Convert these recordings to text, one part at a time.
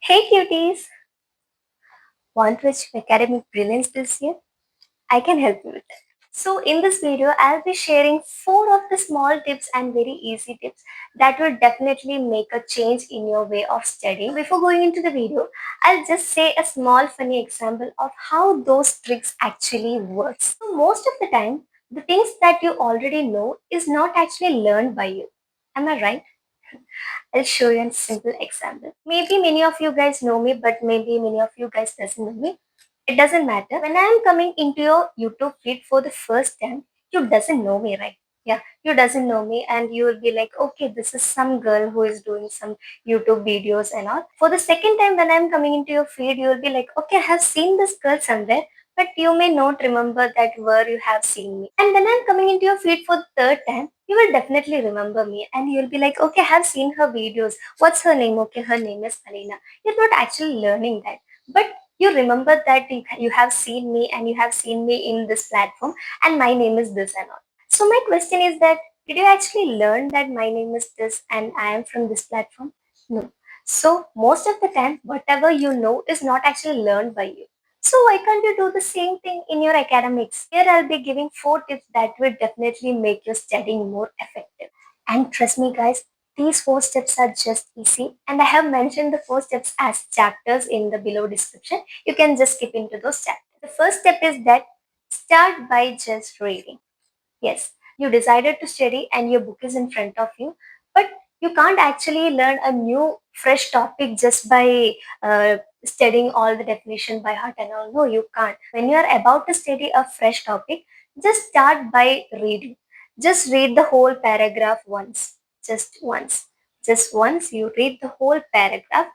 Hey cuties! Want to achieve academic brilliance this year? I can help you with that. So in this video, I'll be sharing 4 of the small tips and very easy tips that will definitely make a change in your way of studying. Before going into the video, I'll just say a small funny example of how those tricks actually work. So most of the time, the things that you already know is not actually learned by you. Am I right? I'll show you a simple example. Maybe many of you guys know me, but maybe many of you guys doesn't know me. It doesn't matter. When I am coming into your YouTube feed for the first time, you doesn't know me, right? Yeah, you doesn't know me, and you will be like, okay, this is some girl who is doing some YouTube videos and all. For the second time, when I'm coming into your feed, you will be like, okay, I have seen this girl somewhere, but you may not remember that where you have seen me. And when I'm coming into your feed for the third time, you will definitely remember me and you'll be like, okay, I have seen her videos. What's her name? Okay, her name is Alina. You're not actually learning that. But you remember that you have seen me and you have seen me in this platform and my name is this and all. So my question is that did you actually learn that my name is this and I am from this platform? No. So most of the time, whatever you know is not actually learned by you. So why can't you do the same thing in your academics? Here I'll be giving 4 tips that will definitely make your studying more effective. And trust me guys, these 4 steps are just easy and I have mentioned the 4 steps as chapters in the below description. You can just skip into those chapters. The first step is that start by just reading. Yes, you decided to study and your book is in front of you, but you can't actually learn a new fresh topic just by studying all the definition by heart and all. No, you can't. When you are about to study a fresh topic, just start by reading. Just read the whole paragraph once. Just once. Just once you read the whole paragraph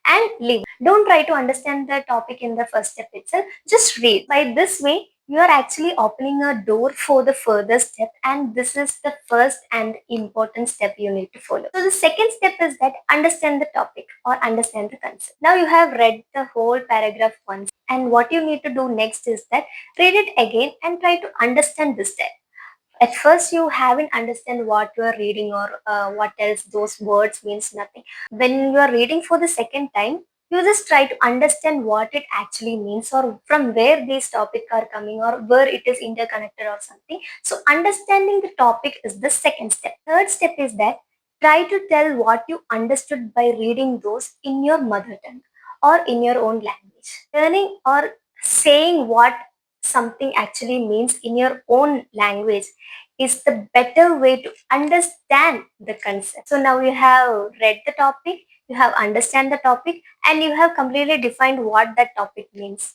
and leave. Don't try to understand the topic in the first step itself. Just read. By this way, you are actually opening a door for the further step, and this is the first and important step you need to follow. So the second step is that understand the topic or understand the concept. Now you have read the whole paragraph once, and what you need to do next is that read it again and try to understand this step. At first you haven't understand what you are reading or what else those words means nothing. When you are reading for the second time, you just try to understand what it actually means or from where these topics are coming or where it is interconnected or something. So understanding the topic is the second step. Third step is that try to tell what you understood by reading those in your mother tongue or in your own language. Learning or saying what something actually means in your own language is the better way to understand the concept. So now you have read the topic, you have understand the topic, and you have completely defined what that topic means.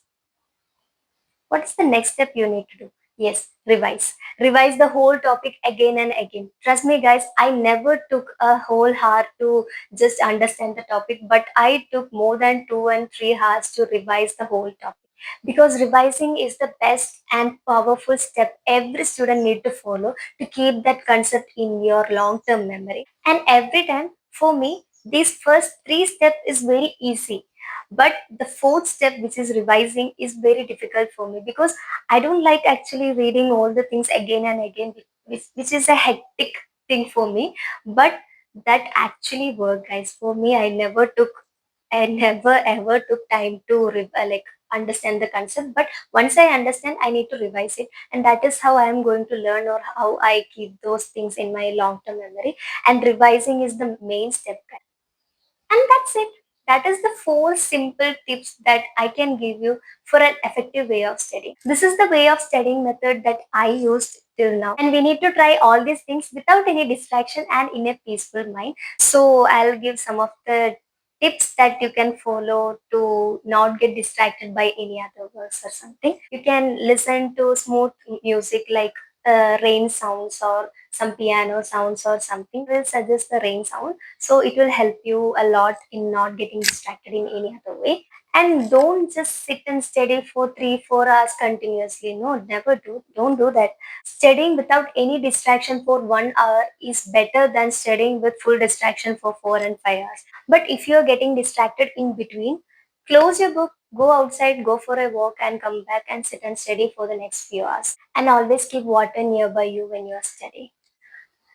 What is the next step you need to do? Yes, revise. Revise the whole topic again and again. Trust me, guys, I never took a whole hour to just understand the topic, but I took more than 2 and 3 hours to revise the whole topic. Because revising is the best and powerful step every student need to follow to keep that concept in your long-term memory. And every time, for me, these first 3 steps is very easy, but the fourth step, which is revising, is very difficult for me because I don't like actually reading all the things again and again, which is a hectic thing for me. But that actually worked, guys. For me, I never ever took time to like understand the concept. But once I understand, I need to revise it, and that is how I am going to learn or how I keep those things in my long-term memory. And revising is the main step, guys. And that's it. That is the 4 simple tips that I can give you for an effective way of studying. This is the way of studying method that I used till now. And we need to try all these things without any distraction and in a peaceful mind. So I'll give some of the tips that you can follow to not get distracted by any other works or something. You can listen to smooth music like rain sounds or some piano sounds or something. Will suggest the rain sound, so it will help you a lot in not getting distracted in any other way. And don't just sit and study for 3 4 hours continuously. No, never do. Don't do that. Studying without any distraction for 1 hour is better than studying with full distraction for 4 and 5 hours. But if you're getting distracted in between, close your book, go outside, go for a walk, and come back and sit and study for the next few hours. And always keep water nearby you when you're studying.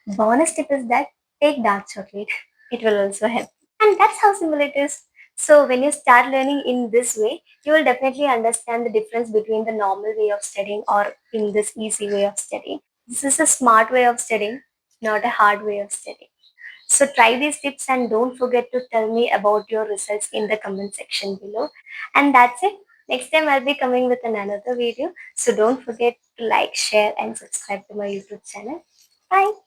Bonus tip is that take dark chocolate. It will also help. And that's how simple it is. So when you start learning in this way, you will definitely understand the difference between the normal way of studying or in this easy way of studying. This is a smart way of studying, not a hard way of studying. So try these tips and don't forget to tell me about your results in the comment section below. And that's it. Next time I'll be coming with another video. So don't forget to like, share and subscribe to my YouTube channel. Bye.